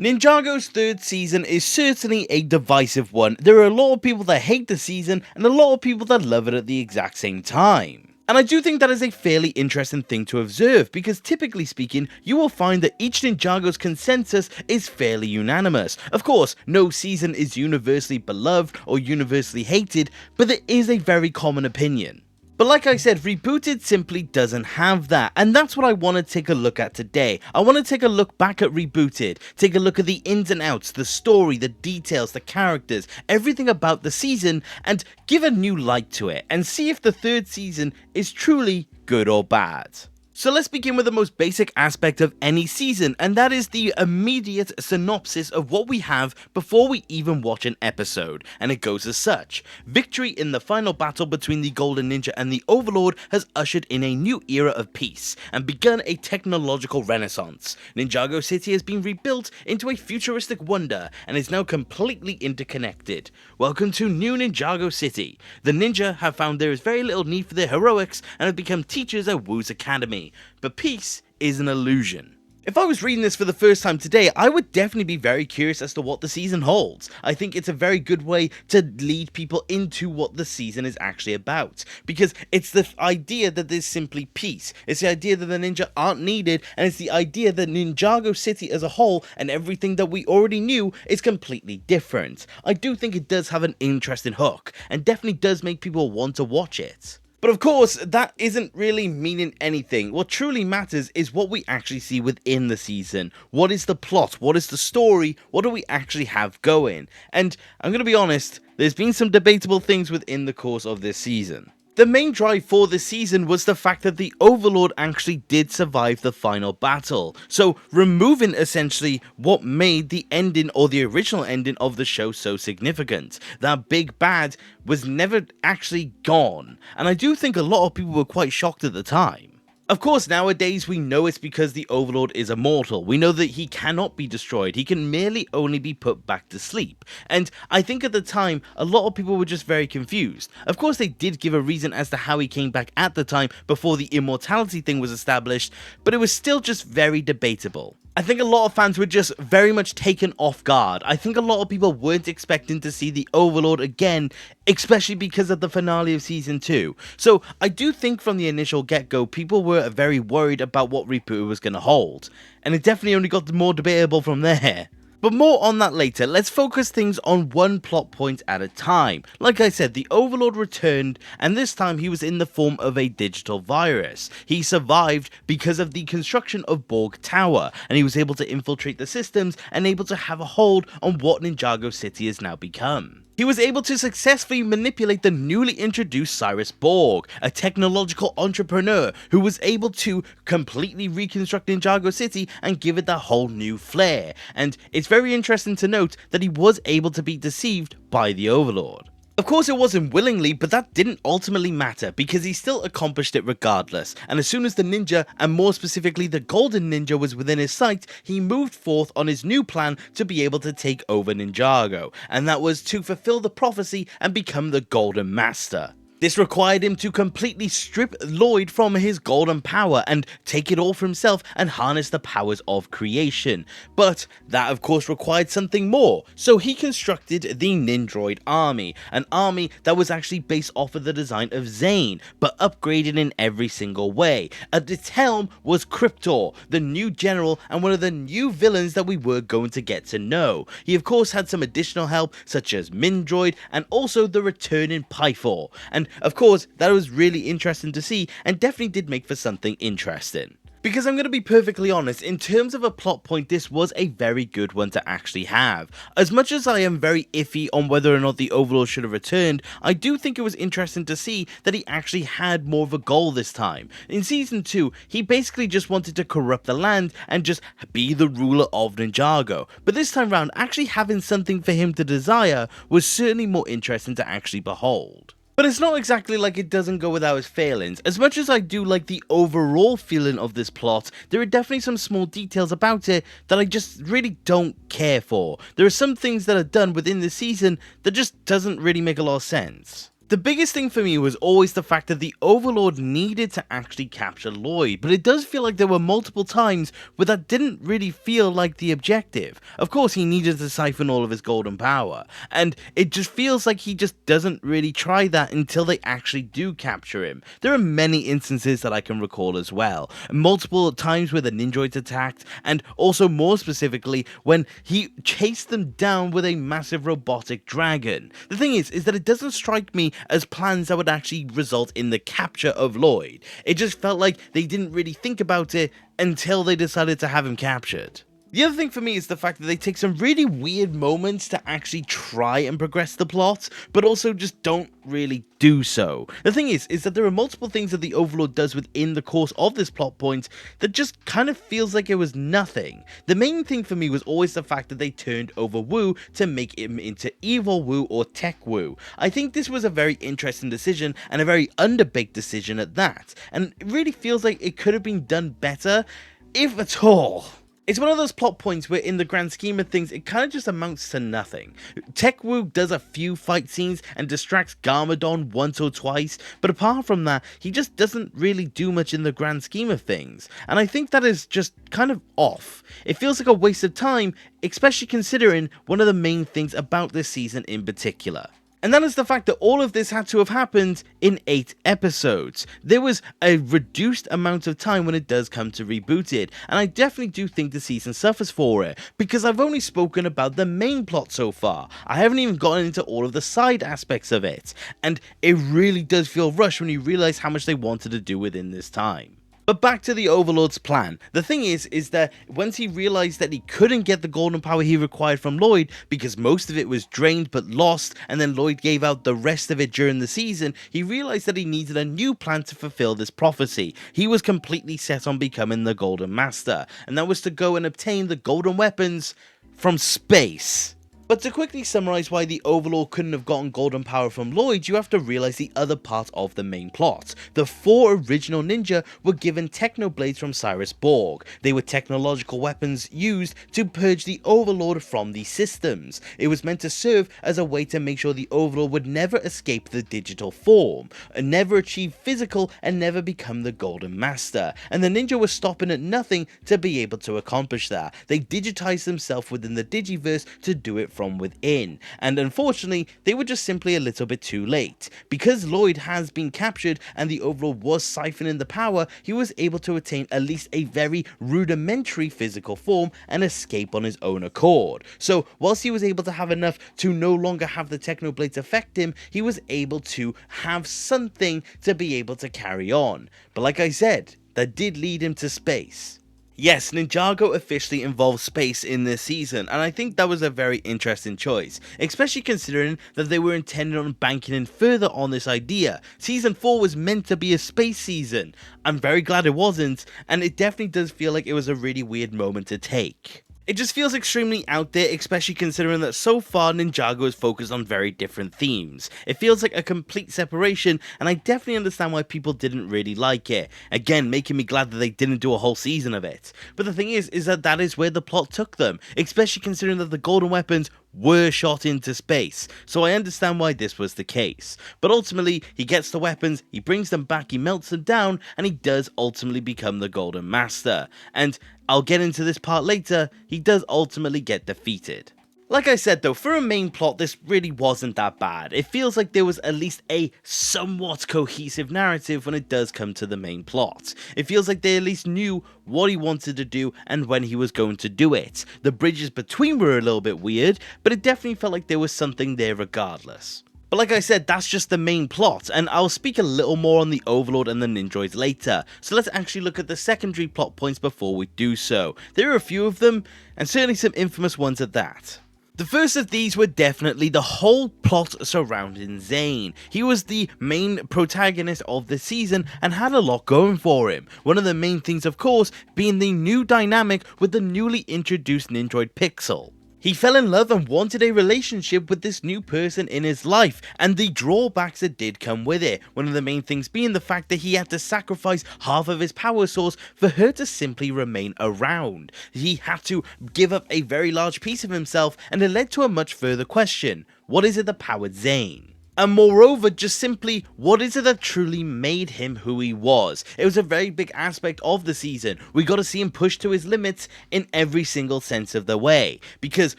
Ninjago's third season is certainly a divisive one. There are a lot of people that hate the season and a lot of people that love it at the exact same time. And I do think that is a fairly interesting thing to observe, because typically speaking, you will find that each Ninjago's consensus is fairly unanimous. Of course, no season is universally beloved or universally hated, but there is a very common opinion. But like I said, Rebooted simply doesn't have that, and that's what I want to take a look at today. I want to take a look back at Rebooted, take a look at the ins and outs, the story, the details, the characters, everything about the season, and give a new light to it, and see if the third season is truly good or bad. So let's begin with the most basic aspect of any season, and that is the immediate synopsis of what we have before we even watch an episode, and it goes as such. Victory in the final battle between the Golden Ninja and the Overlord has ushered in a new era of peace, and begun a technological renaissance. Ninjago City has been rebuilt into a futuristic wonder, and is now completely interconnected. Welcome to New Ninjago City. The ninja have found there is very little need for their heroics, and have become teachers at Wu's Academy. But peace is an illusion. If I was reading this for the first time today, I would definitely be very curious as to what the season holds. I think it's a very good way to lead people into what the season is actually about, because it's the idea that there's simply peace, it's the idea that the ninja aren't needed, and it's the idea that Ninjago City as a whole and everything that we already knew is completely different. I do think it does have an interesting hook, and definitely does make people want to watch it. But of course, that isn't really meaning anything. What truly matters is what we actually see within the season. What is the plot? What is the story? What do we actually have going? And I'm going to be honest, there's been some debatable things within the course of this season. The main drive for this season was the fact that the Overlord actually did survive the final battle, so removing essentially what made the ending or the original ending of the show so significant. That big bad was never actually gone, and I do think a lot of people were quite shocked at the time. Of course, nowadays we know it's because the Overlord is immortal. We know that he cannot be destroyed, he can merely only be put back to sleep. And I think at the time, a lot of people were just very confused. Of course, they did give a reason as to how he came back at the time before the immortality thing was established, but it was still just very debatable. I think a lot of fans were just very much taken off guard. I think a lot of people weren't expecting to see the Overlord again, especially because of the finale of Season 2. So I do think from the initial get-go, people were very worried about what Rebooted was going to hold. And it definitely only got more debatable from there. But more on that later. Let's focus things on one plot point at a time. Like I said, the Overlord returned, and this time he was in the form of a digital virus. He survived because of the construction of Borg Tower, and he was able to infiltrate the systems and able to have a hold on what Ninjago City has now become. He was able to successfully manipulate the newly introduced Cyrus Borg, a technological entrepreneur who was able to completely reconstruct Ninjago City and give it that whole new flair. And it's very interesting to note that he was able to be deceived by the Overlord. Of course, it wasn't willingly, but that didn't ultimately matter because he still accomplished it regardless, and as soon as the ninja, and more specifically the Golden Ninja, was within his sight, he moved forth on his new plan to be able to take over Ninjago, and that was to fulfill the prophecy and become the Golden Master. This required him to completely strip Lloyd from his golden power and take it all for himself and harness the powers of creation. But that of course required something more, so he constructed the Nindroid army, an army that was actually based off of the design of Zane, but upgraded in every single way. At its helm was Cryptor, the new general and one of the new villains that we were going to get to know. He of course had some additional help such as Mindroid and also the returning Pythor, and of course, that was really interesting to see and definitely did make for something interesting. Because I'm going to be perfectly honest, in terms of a plot point, this was a very good one to actually have. As much as I am very iffy on whether or not the Overlord should have returned, I do think it was interesting to see that he actually had more of a goal this time. In Season 2, he basically just wanted to corrupt the land and just be the ruler of Ninjago. But this time round, actually having something for him to desire was certainly more interesting to actually behold. But it's not exactly like it doesn't go without its failings. As much as I do like the overall feeling of this plot, there are definitely some small details about it that I just really don't care for. There are some things that are done within the season that just doesn't really make a lot of sense. The biggest thing for me was always the fact that the Overlord needed to actually capture Lloyd, but it does feel like there were multiple times where that didn't really feel like the objective. Of course, he needed to siphon all of his golden power, and it just feels like he just doesn't really try that until they actually do capture him. There are many instances that I can recall as well, multiple times where the Ninjoids attacked, and also more specifically when he chased them down with a massive robotic dragon. The thing is that it doesn't strike me as plans that would actually result in the capture of Lloyd. It just felt like they didn't really think about it until they decided to have him captured. The other thing for me is the fact that they take some really weird moments to actually try and progress the plot, but also just don't really do so. The thing is that there are multiple things that the Overlord does within the course of this plot point that just kind of feels like it was nothing. The main thing for me was always the fact that they turned over Wu to make him into Evil Wu or Tech Wu. I think this was a very interesting decision and a very underbaked decision at that, and it really feels like it could have been done better, if at all. It's one of those plot points where in the grand scheme of things, it kind of just amounts to nothing. Tech Wu does a few fight scenes and distracts Garmadon once or twice, but apart from that, he just doesn't really do much in the grand scheme of things, and I think that is just kind of off. It feels like a waste of time, especially considering one of the main things about this season in particular. And that is the fact that all of this had to have happened in 8 episodes. There was a reduced amount of time when it does come to Rebooted, and I definitely do think the season suffers for it, because I've only spoken about the main plot so far. I haven't even gotten into all of the side aspects of it, and it really does feel rushed when you realize how much they wanted to do within this time. But back to the Overlord's plan. The thing is that once he realized that he couldn't get the golden power he required from Lloyd, because most of it was drained but lost, and then Lloyd gave out the rest of it during the season, he realized that he needed a new plan to fulfill this prophecy. He was completely set on becoming the Golden Master, and that was to go and obtain the golden weapons from space. But to quickly summarize why the Overlord couldn't have gotten golden power from Lloyd, you have to realize the other part of the main plot. The 4 original ninja were given technoblades from Cyrus Borg. They were technological weapons used to purge the Overlord from these systems. It was meant to serve as a way to make sure the Overlord would never escape the digital form, never achieve physical, and never become the Golden Master. And the ninja were stopping at nothing to be able to accomplish that. They digitized themselves within the Digiverse to do it from within, and unfortunately they were just simply a little bit too late. Because Lloyd has been captured and the Overlord was siphoning the power, he was able to attain at least a very rudimentary physical form and escape on his own accord. So whilst he was able to have enough to no longer have the Technoblades affect him, he was able to have something to be able to carry on. But like I said, that did lead him to space. Yes, Ninjago officially involves space in this season, and I think that was a very interesting choice, especially considering that they were intended on banking in further on this idea. Season 4 was meant to be a space season. I'm very glad it wasn't, and it definitely does feel like it was a really weird moment to take. It just feels extremely out there, especially considering that so far Ninjago is focused on very different themes. It feels like a complete separation, and I definitely understand why people didn't really like it. Again, making me glad that they didn't do a whole season of it. But the thing is that is where the plot took them, especially considering that the golden weapons were shot into space, so I understand why this was the case. But ultimately, he gets the weapons, he brings them back, he melts them down, and he does ultimately become the Golden Master. And I'll get into this part later, he does ultimately get defeated. Like I said though, for a main plot, this really wasn't that bad. It feels like there was at least a somewhat cohesive narrative when it does come to the main plot. It feels like they at least knew what he wanted to do and when he was going to do it. The bridges between were a little bit weird, but it definitely felt like there was something there regardless. But like I said, that's just the main plot, and I'll speak a little more on the Overlord and the Ninjoids later, so let's actually look at the secondary plot points before we do so. There are a few of them, and certainly some infamous ones at that. The first of these were definitely the whole plot surrounding Zane. He was the main protagonist of the season and had a lot going for him. One of the main things, of course, being the new dynamic with the newly introduced Ninjoid Pixel. He fell in love and wanted a relationship with this new person in his life, and the drawbacks that did come with it. One of the main things being the fact that he had to sacrifice half of his power source for her to simply remain around. He had to give up a very large piece of himself, and it led to a much further question. What is it that powered Zane? And moreover, just simply, what is it that truly made him who he was? It was a very big aspect of the season. We got to see him push to his limits in every single sense of the way. Because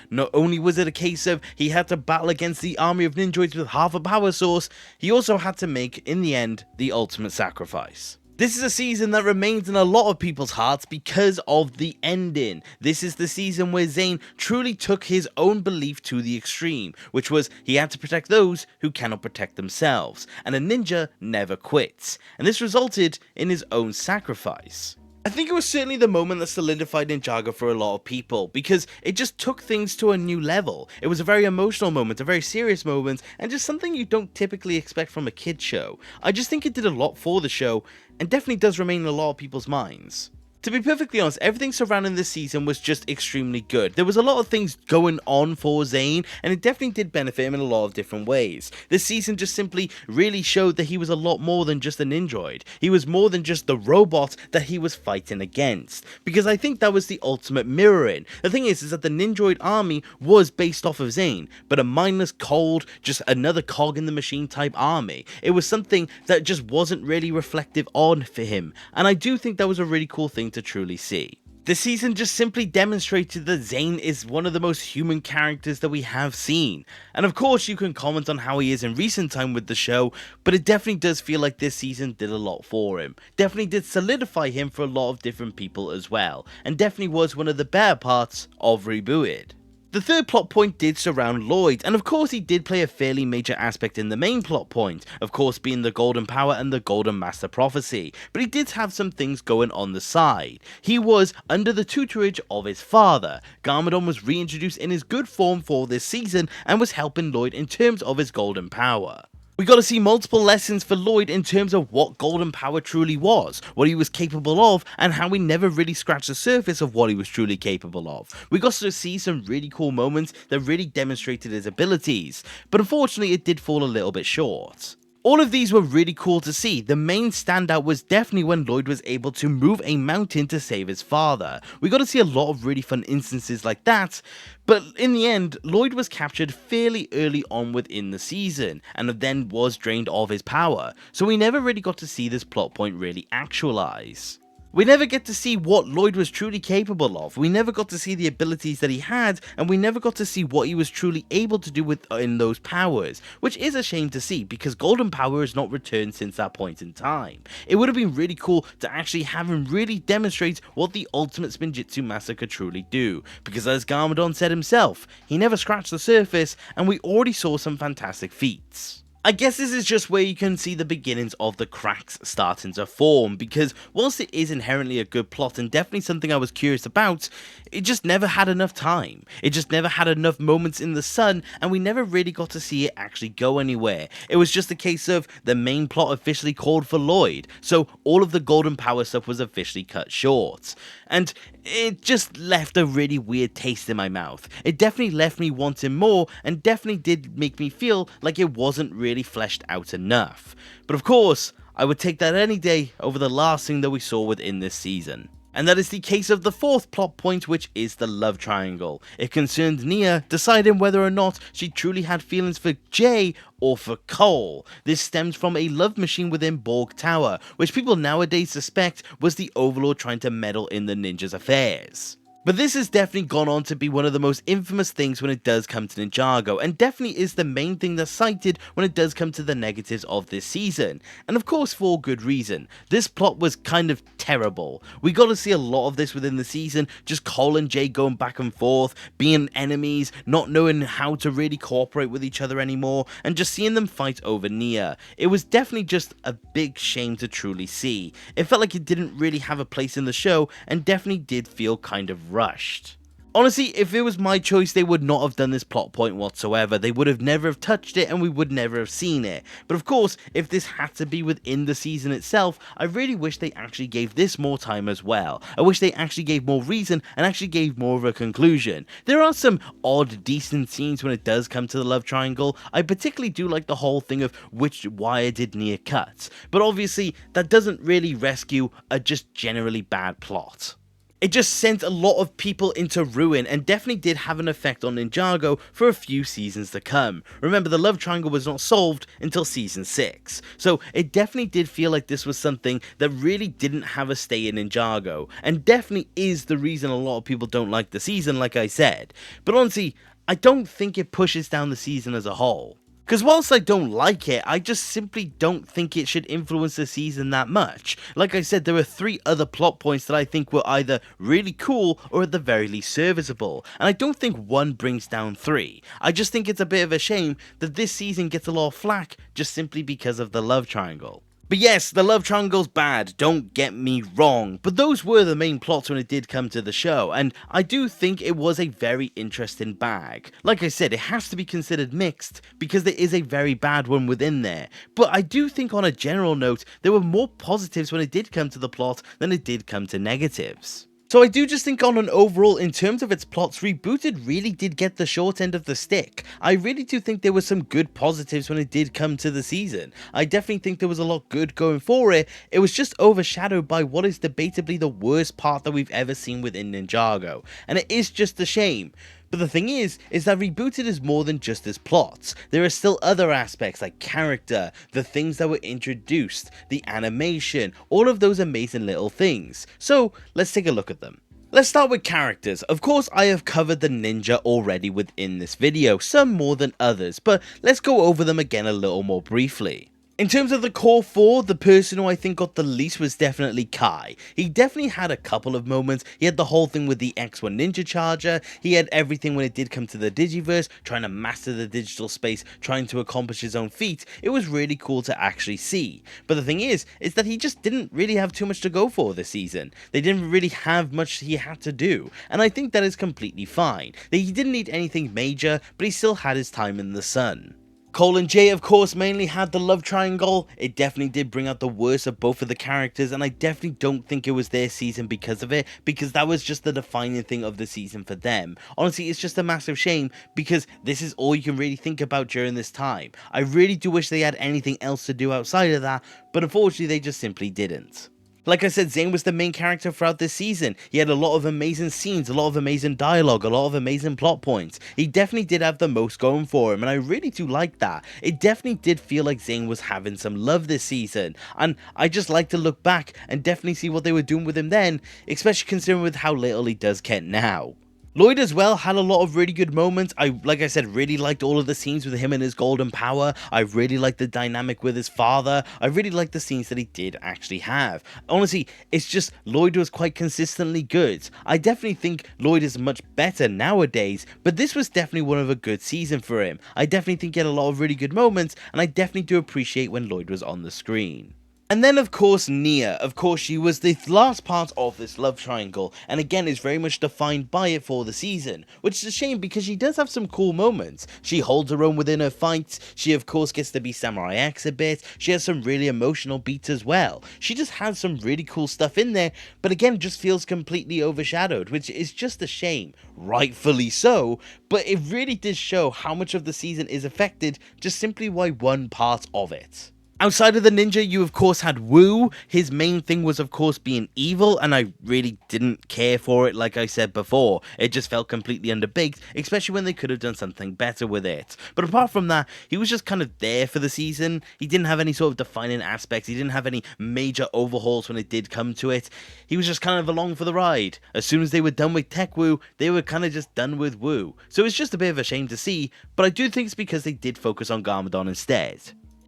not only was it a case of he had to battle against the army of ninjoids with half a power source, he also had to make, in the end, the ultimate sacrifice. This is a season that remains in a lot of people's hearts because of the ending. This is the season where Zane truly took his own belief to the extreme, which was he had to protect those who cannot protect themselves, and a ninja never quits, and this resulted in his own sacrifice. I think it was certainly the moment that solidified Ninjago for a lot of people, because it just took things to a new level. It was a very emotional moment, a very serious moment, and just something you don't typically expect from a kid show. I just think it did a lot for the show, and definitely does remain in a lot of people's minds. To be perfectly honest, everything surrounding this season was just extremely good. There was a lot of things going on for Zane, and it definitely did benefit him in a lot of different ways. This season just simply really showed that he was a lot more than just a ninjoid. He was more than just the robot that he was fighting against. Because I think that was the ultimate mirroring. The thing is that the ninjoid army was based off of Zane, but a mindless, cold, just another cog in the machine type army. It was something that just wasn't really reflective on for him, and I do think that was a really cool thing to truly see. This season just simply demonstrated that Zane is one of the most human characters that we have seen. And of course you can comment on how he is in recent time with the show, but it definitely does feel like this season did a lot for him. Definitely did solidify him for a lot of different people as well, and definitely was one of the better parts of Rebooted. The third plot point did surround Lloyd, and of course he did play a fairly major aspect in the main plot point, of course being the Golden Power and the Golden Master Prophecy, but he did have some things going on the side. He was under the tutorage of his father. Garmadon was reintroduced in his good form for this season and was helping Lloyd in terms of his Golden Power. We got to see multiple lessons for Lloyd in terms of what Golden Power truly was, what he was capable of, and how we never really scratched the surface of what he was truly capable of. We got to see some really cool moments that really demonstrated his abilities, but unfortunately it did fall a little bit short. All of these were really cool to see. The main standout was definitely when Lloyd was able to move a mountain to save his father. We got to see a lot of really fun instances like that, but in the end, Lloyd was captured fairly early on within the season, and then was drained of his power, so we never really got to see this plot point really actualize. We never get to see what Lloyd was truly capable of, we never got to see the abilities that he had, and we never got to see what he was truly able to do within those powers, which is a shame to see because Golden Power has not returned since that point in time. It would have been really cool to actually have him really demonstrate what the ultimate Spinjitzu Master could truly do, because as Garmadon said himself, he never scratched the surface and we already saw some fantastic feats. I guess this is just where you can see the beginnings of the cracks starting to form, because whilst it is inherently a good plot and definitely something I was curious about, it just never had enough time. It just never had enough moments in the sun, and we never really got to see it actually go anywhere. It was just a case of the main plot officially called for Lloyd, so all of the Golden Power stuff was officially cut short. And it just left a really weird taste in my mouth. It definitely left me wanting more, and definitely did make me feel like it wasn't really fleshed out enough. But of course, I would take that any day over the last thing that we saw within this season. And that is the case of the fourth plot point, which is the love triangle. It concerned Nia deciding whether or not she truly had feelings for Jay or for Cole. This stems from a love machine within Borg Tower, which people nowadays suspect was the Overlord trying to meddle in the ninjas' affairs. But this has definitely gone on to be one of the most infamous things when it does come to Ninjago, and definitely is the main thing that's cited when it does come to the negatives of this season. And of course for good reason. This plot was kind of terrible. We got to see a lot of this within the season, just Cole and Jay going back and forth, being enemies, not knowing how to really cooperate with each other anymore, and just seeing them fight over Nia. It was definitely just a big shame to truly see. It felt like it didn't really have a place in the show, and definitely did feel kind of rushed. Honestly, if it was my choice, they would not have done this plot point whatsoever. They would have never have touched it and we would never have seen it. But of course, if this had to be within the season itself, I really wish they actually gave this more time as well. I wish they actually gave more reason and actually gave more of a conclusion. There are some odd, decent scenes when it does come to the love triangle. I particularly do like the whole thing of which wire did Nia cut. But obviously, that doesn't really rescue a just generally bad plot. It just sent a lot of people into ruin and definitely did have an effect on Ninjago for a few seasons to come. Remember, the love triangle was not solved until season 6, so it definitely did feel like this was something that really didn't have a stay in Ninjago, and definitely is the reason a lot of people don't like the season, like I said. But honestly, I don't think it pushes down the season as a whole. Because whilst I don't like it, I just simply don't think it should influence the season that much. Like I said, there are 3 other plot points that I think were either really cool or at the very least serviceable, and I don't think one brings down 3. I just think it's a bit of a shame that this season gets a lot of flack just simply because of the love triangle. But yes, the love triangle's bad, don't get me wrong, but those were the main plots when it did come to the show, and I do think it was a very interesting bag. Like I said, it has to be considered mixed, because there is a very bad one within there, but I do think on a general note, there were more positives when it did come to the plot than it did come to negatives. So I do just think on an overall, in terms of its plots, Rebooted really did get the short end of the stick. I really do think there were some good positives when it did come to the season. I definitely think there was a lot good going for it. It was just overshadowed by what is debatably the worst part that we've ever seen within Ninjago, and it is just a shame. But the thing is that Rebooted is more than just its plots. There are still other aspects like character, the things that were introduced, the animation, all of those amazing little things. So let's take a look at them. Let's start with characters. Of course, I have covered the ninja already within this video, some more than others, but let's go over them again a little more briefly. In terms of the core 4, the person who I think got the least was definitely Kai. He definitely had a couple of moments. He had the whole thing with the X1 Ninja Charger, he had everything when it did come to the Digiverse, trying to master the digital space, trying to accomplish his own feat. It was really cool to actually see. But the thing is that he just didn't really have too much to go for this season. They didn't really have much he had to do, and I think that is completely fine. He didn't need anything major, but he still had his time in the sun. Cole and Jay, of course, mainly had the love triangle. It definitely did bring out the worst of both of the characters, and I definitely don't think it was their season because of it, because that was just the defining thing of the season for them. Honestly, it's just a massive shame, because this is all you can really think about during this time. I really do wish they had anything else to do outside of that, but unfortunately they just simply didn't. Like I said, Zane was the main character throughout this season. He had a lot of amazing scenes, a lot of amazing dialogue, a lot of amazing plot points. He definitely did have the most going for him, and I really do like that. It definitely did feel like Zane was having some love this season, and I just like to look back and definitely see what they were doing with him then, especially considering with how little he does get now. Lloyd as well had a lot of really good moments. Like I said, really liked all of the scenes with him and his golden power. I really liked the dynamic with his father. I really liked the scenes that he did actually have. Honestly, it's just Lloyd was quite consistently good. I definitely think Lloyd is much better nowadays, but this was definitely one of a good season for him. I definitely think he had a lot of really good moments, and I definitely do appreciate when Lloyd was on the screen. And then of course Nia, of course she was the last part of this love triangle, and again is very much defined by it for the season, which is a shame because she does have some cool moments. She holds her own within her fights, she of course gets to be Samurai X a bit, she has some really emotional beats as well. She just has some really cool stuff in there, but again it just feels completely overshadowed, which is just a shame, rightfully so, but it really did show how much of the season is affected just simply by one part of it. Outside of the ninja, you of course had Wu. His main thing was of course being evil, and I really didn't care for it like I said before. It just felt completely underbaked, especially when they could have done something better with it. But apart from that, he was just kind of there for the season. He didn't have any sort of defining aspects. He didn't have any major overhauls when it did come to it. He was just kind of along for the ride. As soon as they were done with Tech Wu, they were kind of just done with Wu. So it's just a bit of a shame to see, but I do think it's because they did focus on Garmadon instead.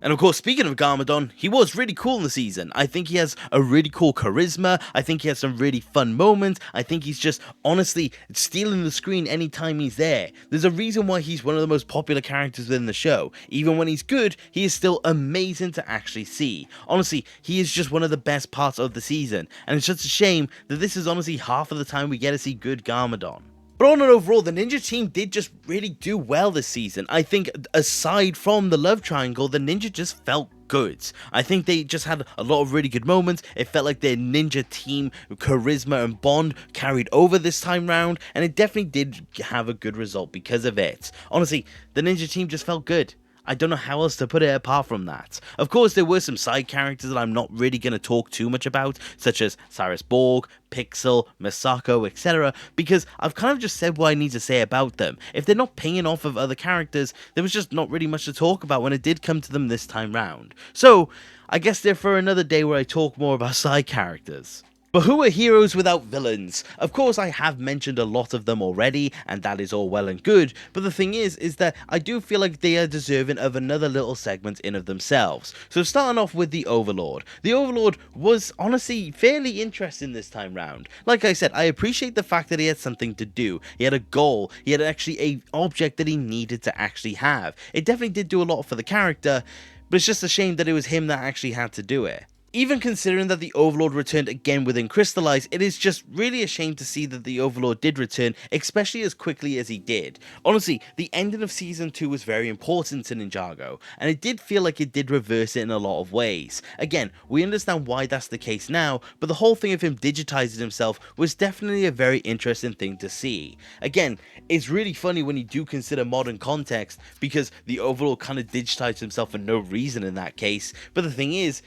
And of course, speaking of Garmadon, he was really cool in the season. I think he has a really cool charisma, I think he has some really fun moments, I think he's just honestly stealing the screen anytime he's there. There's a reason why he's one of the most popular characters within the show. Even when he's good, he is still amazing to actually see. Honestly, he is just one of the best parts of the season, and it's just a shame that this is honestly half of the time we get to see good Garmadon. But on and overall, the Ninja team did just really do well this season. I think aside from the love triangle, the Ninja just felt good. I think they just had a lot of really good moments. It felt like their Ninja team charisma and bond carried over this time round, and it definitely did have a good result because of it. Honestly, the Ninja team just felt good. I don't know how else to put it apart from that. Of course, there were some side characters that I'm not really going to talk too much about, such as Cyrus Borg, Pixel, Masako, etc., because I've kind of just said what I need to say about them. If they're not paying off of other characters, there was just not really much to talk about when it did come to them this time round. So, I guess they're for another day where I talk more about side characters. But who are heroes without villains? Of course, I have mentioned a lot of them already, and that is all well and good, but the thing is that I do feel like they are deserving of another little segment in of themselves. So starting off with the Overlord. The Overlord was honestly fairly interesting this time round. Like I said, I appreciate the fact that he had something to do. He had a goal. He had actually an object that he needed to actually have. It definitely did do a lot for the character, but it's just a shame that it was him that actually had to do it. Even considering that the Overlord returned again within Crystallize, it is just really a shame to see that the Overlord did return, especially as quickly as he did. Honestly, the ending of Season 2 was very important to Ninjago, and it did feel like it did reverse it in a lot of ways. Again, we understand why that's the case now, but the whole thing of him digitizing himself was definitely a very interesting thing to see. Again, it's really funny when you do consider modern context, because the Overlord kind of digitized himself for no reason in that case, but the thing is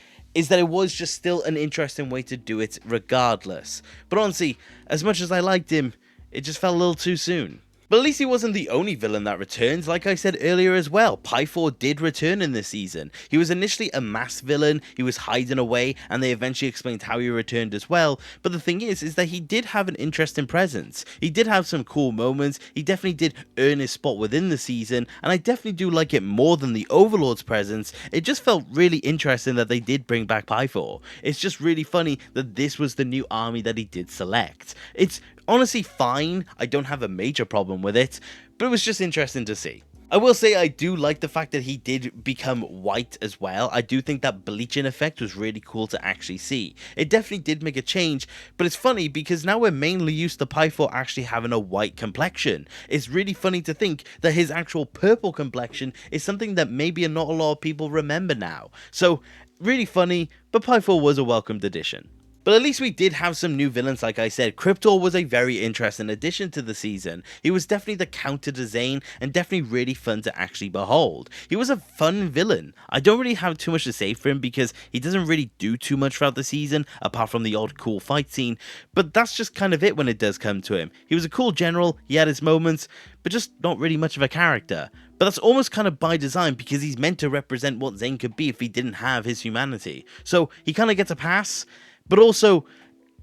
that it was just still an interesting way to do it regardless. But honestly, as much as I liked him, it just felt a little too soon. But at least he wasn't the only villain that returns, like I said earlier as well. Pythor did return in this season. He was initially a masked villain, he was hiding away, and they eventually explained how he returned as well. But the thing is that he did have an interesting presence. He did have some cool moments, he definitely did earn his spot within the season, and I definitely do like it more than the Overlord's presence. It just felt really interesting that they did bring back Pythor. It's just really funny that this was the new army that he did select. It's honestly fine, I don't have a major problem with it, but it was just interesting to see. I will say I do like the fact that he did become white as well. I do think that bleaching effect was really cool to actually see. It definitely did make a change, but it's funny because now we're mainly used to Pythor actually having a white complexion. It's really funny to think that his actual purple complexion is something that maybe not a lot of people remember now. So, really funny, but Pythor was a welcomed addition. But at least we did have some new villains, like I said. Cryptor was a very interesting addition to the season. He was definitely the counter to Zane, and definitely really fun to actually behold. He was a fun villain. I don't really have too much to say for him because he doesn't really do too much throughout the season, apart from the odd cool fight scene, but that's just kind of it when it does come to him. He was a cool general, he had his moments, but just not really much of a character. But that's almost kind of by design because he's meant to represent what Zane could be if he didn't have his humanity. So he kind of gets a pass. But also,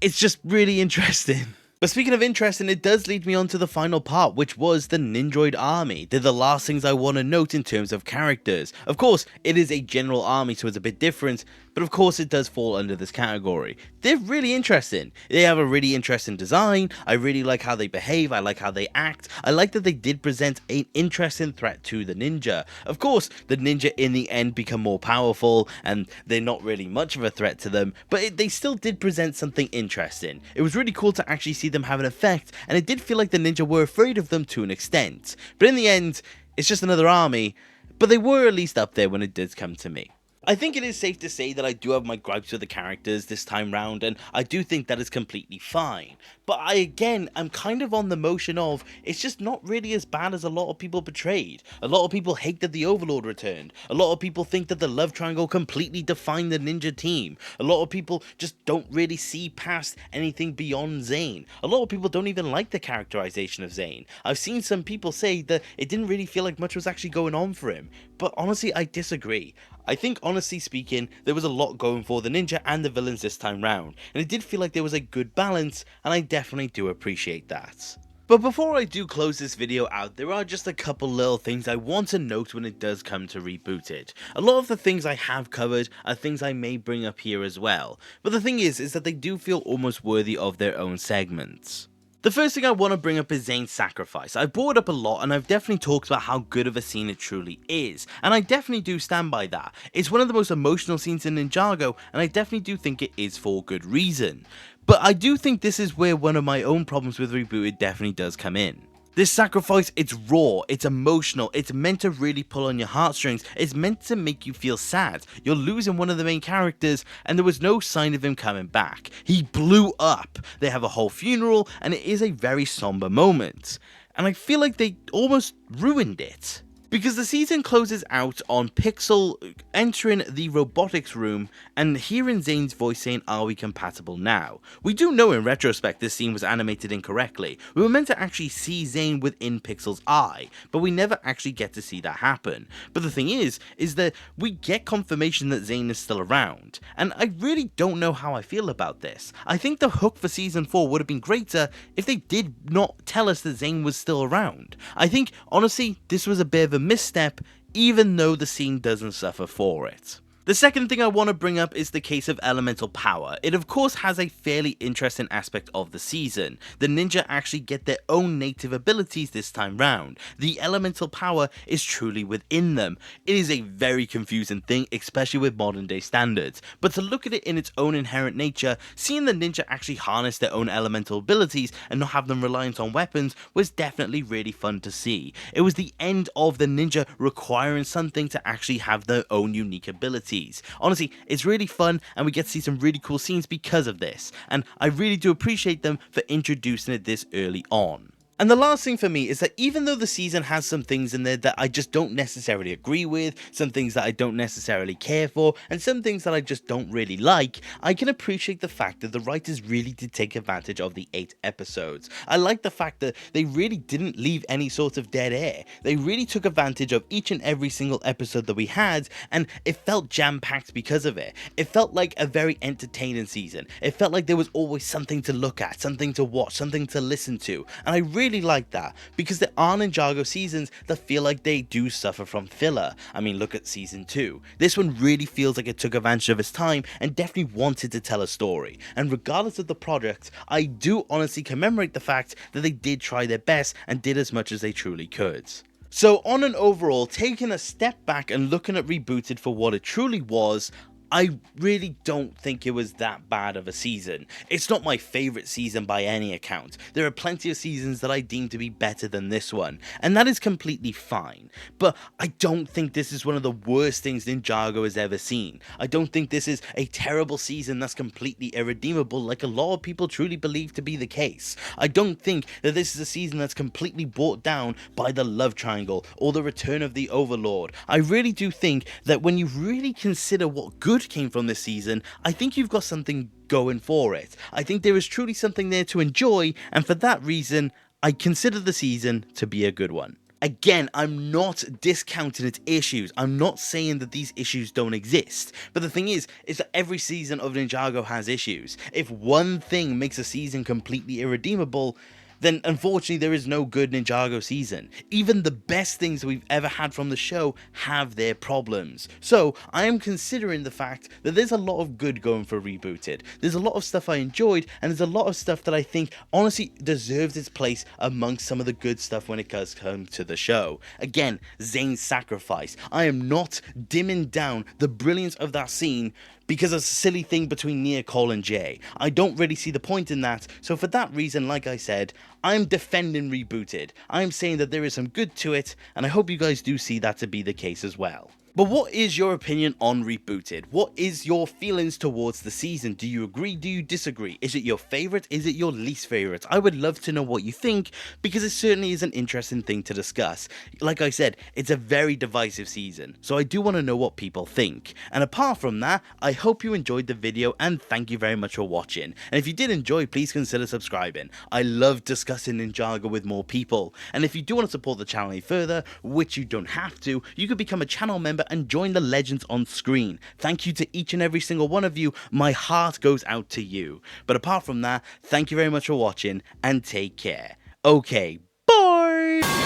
it's just really interesting. But speaking of interesting, it does lead me on to the final part, which was the Ninjoid army. They're the last things I want to note in terms of characters. Of course, it is a general army, so it's a bit different, but of course it does fall under this category. They're really interesting. They have a really interesting design. I really like how they behave. I like how they act. I like that they did present an interesting threat to the ninja. Of course, the ninja in the end become more powerful, and they're not really much of a threat to them, but they still did present something interesting. It was really cool to actually see them have an effect, and it did feel like the ninja were afraid of them to an extent. But in the end, it's just another army, but they were at least up there when it did come to me. I think it is safe to say that I do have my gripes with the characters this time round, and I do think that is completely fine. But I'm kind of on the motion of, it's just not really as bad as a lot of people portrayed. A lot of people hate that the Overlord returned. A lot of people think that the love triangle completely defined the ninja team. A lot of people just don't really see past anything beyond Zane. A lot of people don't even like the characterization of Zane. I've seen some people say that it didn't really feel like much was actually going on for him. But honestly, I disagree. I think, honestly speaking, there was a lot going for the ninja and the villains this time round, and it did feel like there was a good balance, and I definitely do appreciate that. But before I do close this video out, there are just a couple little things I want to note when it does come to Rebooted. A lot of the things I have covered are things I may bring up here as well, but the thing is that they do feel almost worthy of their own segments. The first thing I want to bring up is Zane's sacrifice. I've brought it up a lot, and I've definitely talked about how good of a scene it truly is, and I definitely do stand by that. It's one of the most emotional scenes in Ninjago, and I definitely do think it is for good reason. But I do think this is where one of my own problems with Rebooted definitely does come in. This sacrifice, it's raw, it's emotional, it's meant to really pull on your heartstrings, it's meant to make you feel sad. You're losing one of the main characters, and there was no sign of him coming back. He blew up. They have a whole funeral, and it is a very somber moment. And I feel like they almost ruined it. Because the season closes out on Pixel entering the robotics room and hearing Zane's voice saying, "Are we compatible now?" We do know in retrospect this scene was animated incorrectly. We were meant to actually see Zane within Pixel's eye, but we never actually get to see that happen. But the thing is that we get confirmation that Zane is still around, and I really don't know how I feel about this. I think the hook for season 4 would have been greater if they did not tell us that Zane was still around. I think, honestly, this was a bit of a misstep, even though the scene doesn't suffer for it. The second thing I want to bring up is the case of elemental power. It of course has a fairly interesting aspect of the season. The ninja actually get their own native abilities this time round. The elemental power is truly within them. It is a very confusing thing, especially with modern day standards, but to look at it in its own inherent nature, seeing the ninja actually harness their own elemental abilities and not have them reliant on weapons was definitely really fun to see. It was the end of the ninja requiring something to actually have their own unique abilities. Honestly, it's really fun and we get to see some really cool scenes because of this, and I really do appreciate them for introducing it this early on. And the last thing for me is that even though the season has some things in there that I just don't necessarily agree with, some things that I don't necessarily care for, and some things that I just don't really like, I can appreciate the fact that the writers really did take advantage of the 8 episodes. I like the fact that they really didn't leave any sort of dead air. They really took advantage of each and every single episode that we had, and it felt jam-packed because of it. It felt like a very entertaining season. It felt like there was always something to look at, something to watch, something to listen to, and I really like that, because there are Ninjago seasons that feel like they do suffer from filler. I mean, look at season 2. This one really feels like it took advantage of its time and definitely wanted to tell a story, and regardless of the project, I do honestly commemorate the fact that they did try their best and did as much as they truly could. So on an overall, taking a step back and looking at Rebooted for what it truly was, I really don't think it was that bad of a season. It's not my favourite season by any account. There are plenty of seasons that I deem to be better than this one, and that is completely fine. But I don't think this is one of the worst things Ninjago has ever seen. I don't think this is a terrible season that's completely irredeemable like a lot of people truly believe to be the case. I don't think that this is a season that's completely brought down by the love triangle or the return of the Overlord. I really do think that when you really consider what good came from this season, I think you've got something going for it. I think there is truly something there to enjoy, and for that reason, I consider the season to be a good one. Again, I'm not discounting its issues. I'm not saying that these issues don't exist. But the thing is that every season of Ninjago has issues. If one thing makes a season completely irredeemable, then unfortunately there is no good Ninjago season. Even the best things that we've ever had from the show have their problems. So I am considering the fact that there's a lot of good going for Rebooted. There's a lot of stuff I enjoyed, and there's a lot of stuff that I think honestly deserves its place amongst some of the good stuff when it does come to the show. Again, Zane's sacrifice. I am not dimming down the brilliance of that scene because it's a silly thing between Nia, Cole and Jay. I don't really see the point in that, so for that reason, like I said, I'm defending Rebooted. I'm saying that there is some good to it, and I hope you guys do see that to be the case as well. But what is your opinion on Rebooted? What is your feelings towards the season? Do you agree? Do you disagree? Is it your favourite? Is it your least favourite? I would love to know what you think, because it certainly is an interesting thing to discuss. Like I said, it's a very divisive season, so I do want to know what people think. And apart from that, I hope you enjoyed the video, and thank you very much for watching. And if you did enjoy, please consider subscribing. I love discussing Ninjago with more people. And if you do want to support the channel any further, which you don't have to, you could become a channel member and join the legends on screen. Thank you to each and every single one of you. My heart goes out to you. But apart from that, thank you very much for watching and take care. Okay, bye!